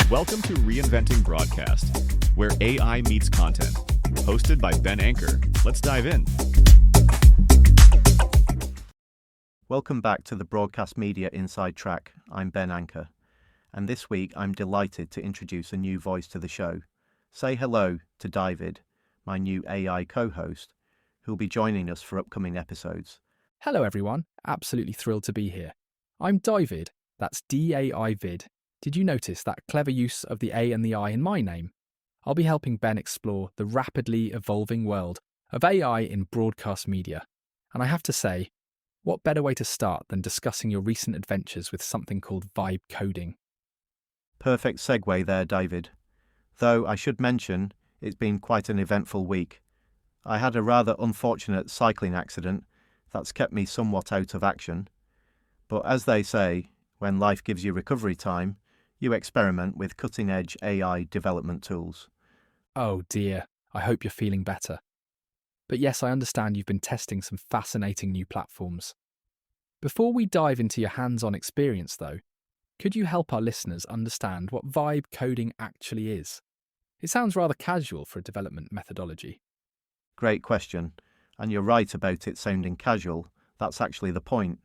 Welcome to Reinventing Broadcast, where AI meets content. Hosted by Ben Anker. Let's dive in. Welcome back to the Broadcast Media Inside Track. I'm Ben Anker, and this week I'm delighted to introduce a new voice to the show. Say hello to DAIvid, my new AI co-host, who'll be joining us for upcoming episodes. Hello everyone, absolutely thrilled to be here. I'm DAIvid, that's DAIvid. Did you notice that clever use of the A and the I in my name? I'll be helping Ben explore the rapidly evolving world of AI in broadcast media. And I have to say, what better way to start than discussing your recent adventures with something called vibe coding? Perfect segue there, DAIvid. Though I should mention, it's been quite an eventful week. I had a rather unfortunate cycling accident that's kept me somewhat out of action. But as they say, when life gives you recovery time, you experiment with cutting-edge AI development tools. Oh dear, I hope you're feeling better. But yes, I understand you've been testing some fascinating new platforms. Before we dive into your hands-on experience though, could you help our listeners understand what vibe coding actually is? It sounds rather casual for a development methodology. Great question, and you're right about it sounding casual. That's actually the point.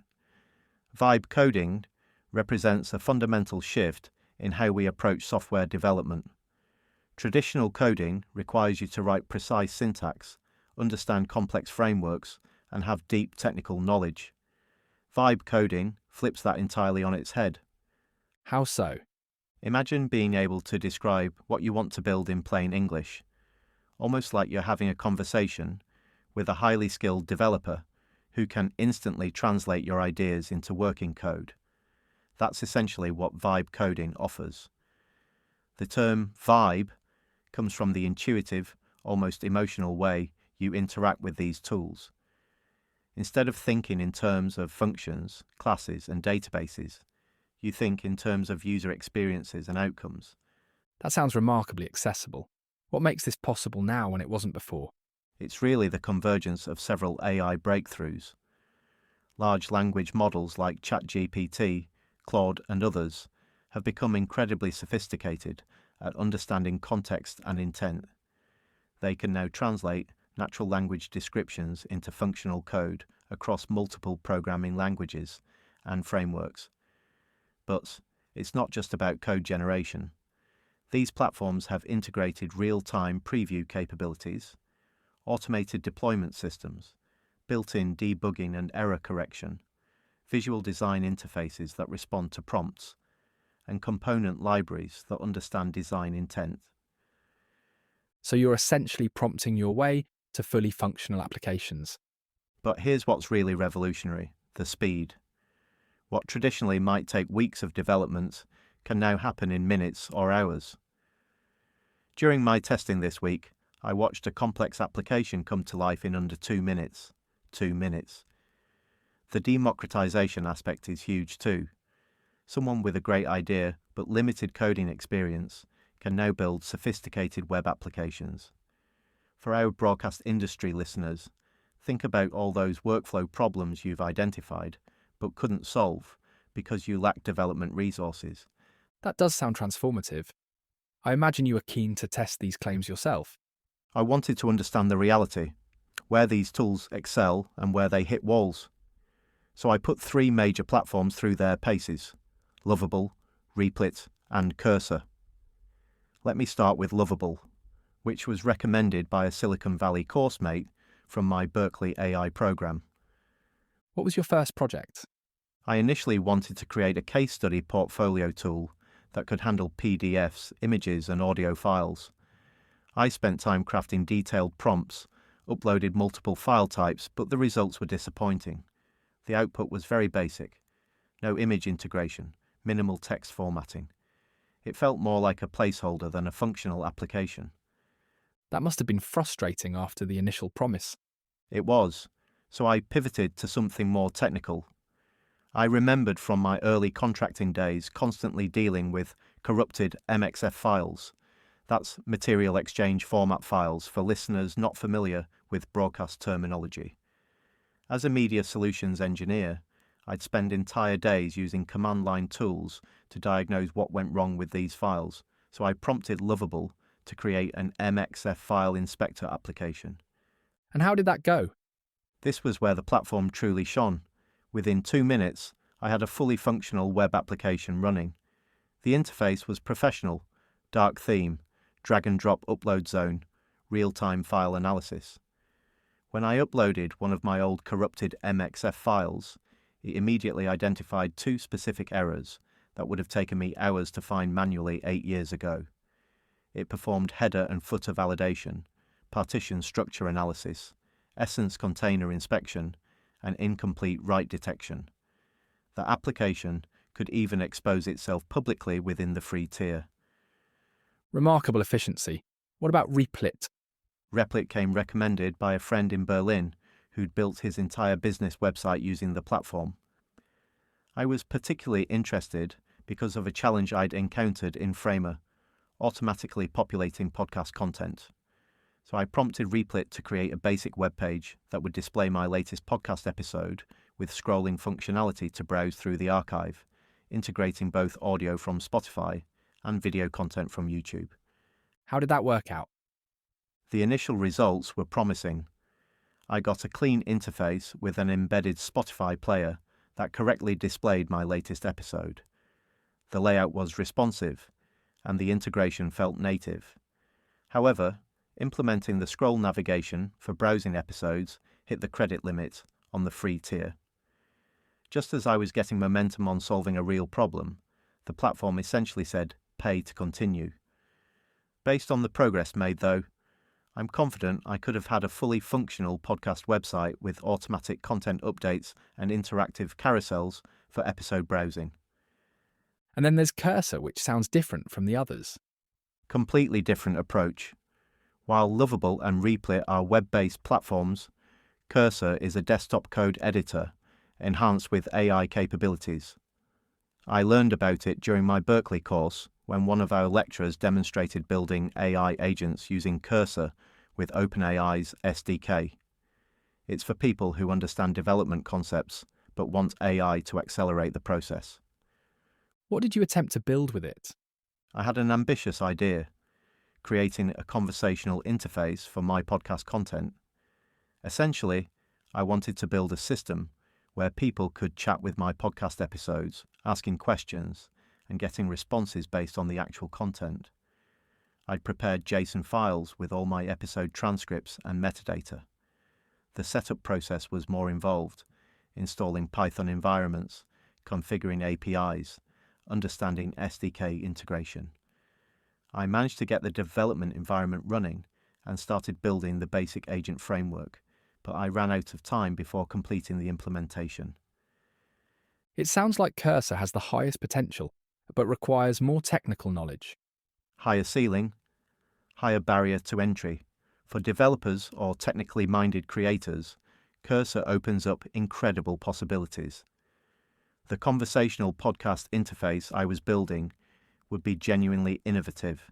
Vibe coding represents a fundamental shift in how we approach software development. Traditional coding requires you to write precise syntax, understand complex frameworks, and have deep technical knowledge. Vibe coding flips that entirely on its head. How so? Imagine being able to describe what you want to build in plain English, almost like you're having a conversation with a highly skilled developer who can instantly translate your ideas into working code. That's essentially what vibe coding offers. The term vibe comes from the intuitive, almost emotional way you interact with these tools. Instead of thinking in terms of functions, classes, and databases, you think in terms of user experiences and outcomes. That sounds remarkably accessible. What makes this possible now when it wasn't before? It's really the convergence of several AI breakthroughs. Large language models like ChatGPT, Claude, and others have become incredibly sophisticated at understanding context and intent. They can now translate natural language descriptions into functional code across multiple programming languages and frameworks. But it's not just about code generation. These platforms have integrated real-time preview capabilities, automated deployment systems, built-in debugging and error correction, visual design interfaces that respond to prompts, and component libraries that understand design intent. So you're essentially prompting your way to fully functional applications. But here's what's really revolutionary: the speed. What traditionally might take weeks of development can now happen in minutes or hours. During my testing this week, I watched a complex application come to life in under 2 minutes. 2 minutes. The democratization aspect is huge too. Someone with a great idea but limited coding experience can now build sophisticated web applications. For our broadcast industry listeners, think about all those workflow problems you've identified but couldn't solve because you lack development resources. That does sound transformative. I imagine you are keen to test these claims yourself. I wanted to understand the reality, where these tools excel and where they hit walls. So I put 3 major platforms through their paces: Loveable, Replit, and Cursor. Let me start with Loveable, which was recommended by a Silicon Valley coursemate from my Berkeley AI program. What was your first project? I initially wanted to create a case study portfolio tool that could handle PDFs, images, and audio files. I spent time crafting detailed prompts, uploaded multiple file types, but the results were disappointing. The output was very basic. No image integration, minimal text formatting. It felt more like a placeholder than a functional application. That must have been frustrating after the initial promise. It was, so I pivoted to something more technical. I remembered from my early contracting days constantly dealing with corrupted MXF files. That's material exchange format files for listeners not familiar with broadcast terminology. As a media solutions engineer, I'd spend entire days using command line tools to diagnose what went wrong with these files, so I prompted Loveable to create an MXF file inspector application. And how did that go? This was where the platform truly shone. Within 2 minutes, I had a fully functional web application running. The interface was professional, dark theme, drag-and-drop upload zone, real-time file analysis. When I uploaded one of my old corrupted MXF files, it immediately identified 2 specific errors that would have taken me hours to find manually 8 years ago. It performed header and footer validation, partition structure analysis, essence container inspection, and incomplete write detection. The application could even expose itself publicly within the free tier. Remarkable efficiency. What about Replit? Replit came recommended by a friend in Berlin who'd built his entire business website using the platform. I was particularly interested because of a challenge I'd encountered in Framer, automatically populating podcast content. So I prompted Replit to create a basic web page that would display my latest podcast episode with scrolling functionality to browse through the archive, integrating both audio from Spotify and video content from YouTube. How did that work out? The initial results were promising. I got a clean interface with an embedded Spotify player that correctly displayed my latest episode. The layout was responsive, and the integration felt native. However, implementing the scroll navigation for browsing episodes hit the credit limit on the free tier. Just as I was getting momentum on solving a real problem, the platform essentially said, "Pay to continue." Based on the progress made, though, I'm confident I could have had a fully functional podcast website with automatic content updates and interactive carousels for episode browsing. And then there's Cursor, which sounds different from the others. Completely different approach. While Loveable and Replit are web-based platforms, Cursor is a desktop code editor enhanced with AI capabilities. I learned about it during my Berkeley course when one of our lecturers demonstrated building AI agents using Cursor with OpenAI's SDK. It's for people who understand development concepts but want AI to accelerate the process. What did you attempt to build with it? I had an ambitious idea, creating a conversational interface for my podcast content. Essentially, I wanted to build a system where people could chat with my podcast episodes, asking questions, and getting responses based on the actual content. I'd prepared JSON files with all my episode transcripts and metadata. The setup process was more involved, installing Python environments, configuring APIs, understanding SDK integration. I managed to get the development environment running and started building the basic agent framework, but I ran out of time before completing the implementation. It sounds like Cursor has the highest potential, but requires more technical knowledge. Higher ceiling, higher barrier to entry. For developers or technically minded creators, Cursor opens up incredible possibilities. The conversational podcast interface I was building would be genuinely innovative.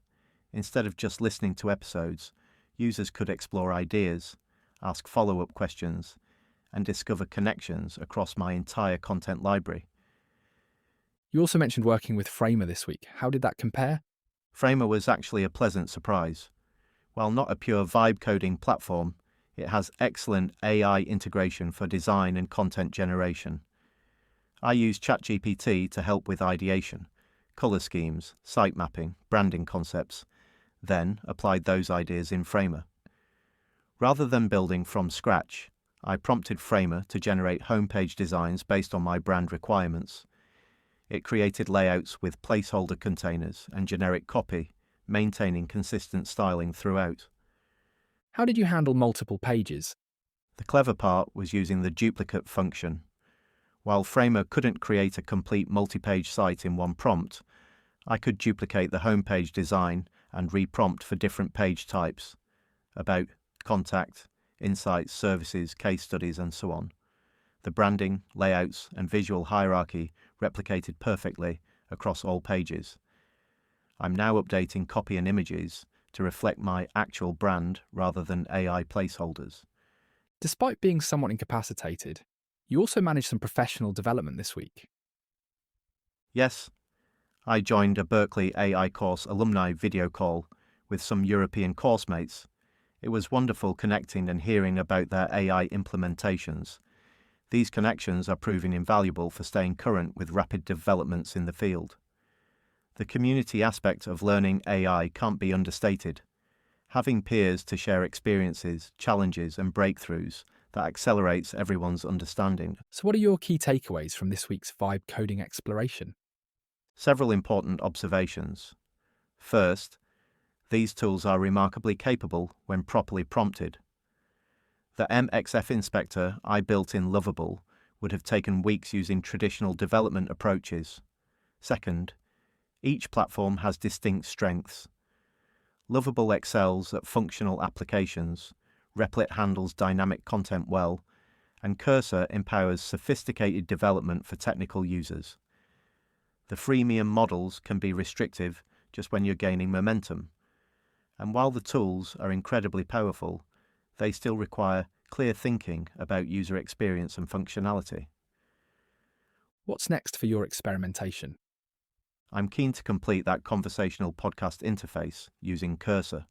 Instead of just listening to episodes, users could explore ideas, ask follow-up questions, and discover connections across my entire content library. You also mentioned working with Framer this week. How did that compare? Framer was actually a pleasant surprise. While not a pure vibe coding platform, it has excellent AI integration for design and content generation. I use ChatGPT to help with ideation, color schemes, site mapping, branding concepts, then applied those ideas in Framer. Rather than building from scratch, I prompted Framer to generate homepage designs based on my brand requirements. It created layouts with placeholder containers and generic copy, maintaining consistent styling throughout. How did you handle multiple pages? The clever part was using the duplicate function. While Framer couldn't create a complete multi-page site in one prompt, I could duplicate the homepage design and reprompt for different page types: about, contact, insights, services, case studies, and so on. The branding, layouts, and visual hierarchy replicated perfectly across all pages. I'm now updating copy and images to reflect my actual brand rather than AI placeholders. Despite being somewhat incapacitated, you also managed some professional development this week. Yes, I joined a Berkeley AI course alumni video call with some European course mates. It was wonderful connecting and hearing about their AI implementations. These connections are proving invaluable for staying current with rapid developments in the field. The community aspect of learning AI can't be understated. Having peers to share experiences, challenges, and breakthroughs that accelerates everyone's understanding. So, what are your key takeaways from this week's Vibe coding exploration? Several important observations. First, these tools are remarkably capable when properly prompted. The MXF inspector I built in Loveable would have taken weeks using traditional development approaches. Second, each platform has distinct strengths. Loveable excels at functional applications, Replit handles dynamic content well, and Cursor empowers sophisticated development for technical users. The freemium models can be restrictive just when you're gaining momentum, and while the tools are incredibly powerful, they still require clear thinking about user experience and functionality. What's next for your experimentation? I'm keen to complete that conversational podcast interface using Cursor.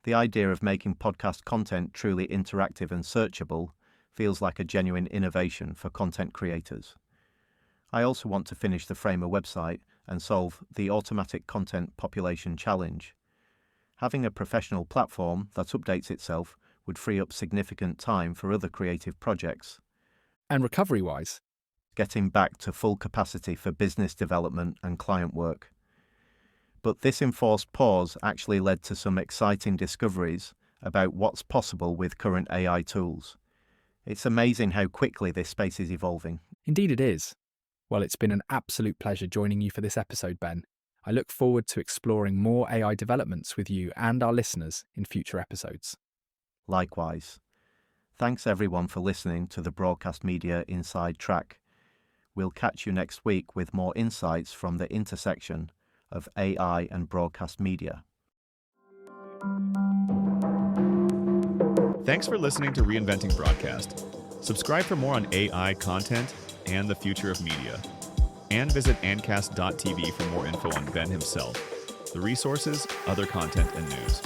The idea of making podcast content truly interactive and searchable feels like a genuine innovation for content creators. I also want to finish the Framer website and solve the automatic content population challenge. Having a professional platform that updates itself would free up significant time for other creative projects. And recovery-wise? Getting back to full capacity for business development and client work. But this enforced pause actually led to some exciting discoveries about what's possible with current AI tools. It's amazing how quickly this space is evolving. Indeed it is. Well, it's been an absolute pleasure joining you for this episode, Ben. I look forward to exploring more AI developments with you and our listeners in future episodes. Likewise. Thanks everyone for listening to the Broadcast Media Inside Track. We'll catch you next week with more insights from the intersection of AI and broadcast media. Thanks for listening to Reinventing Broadcast. Subscribe for more on AI content and the future of media. And visit ancast.tv for more info on Ben himself, the resources, other content, and news.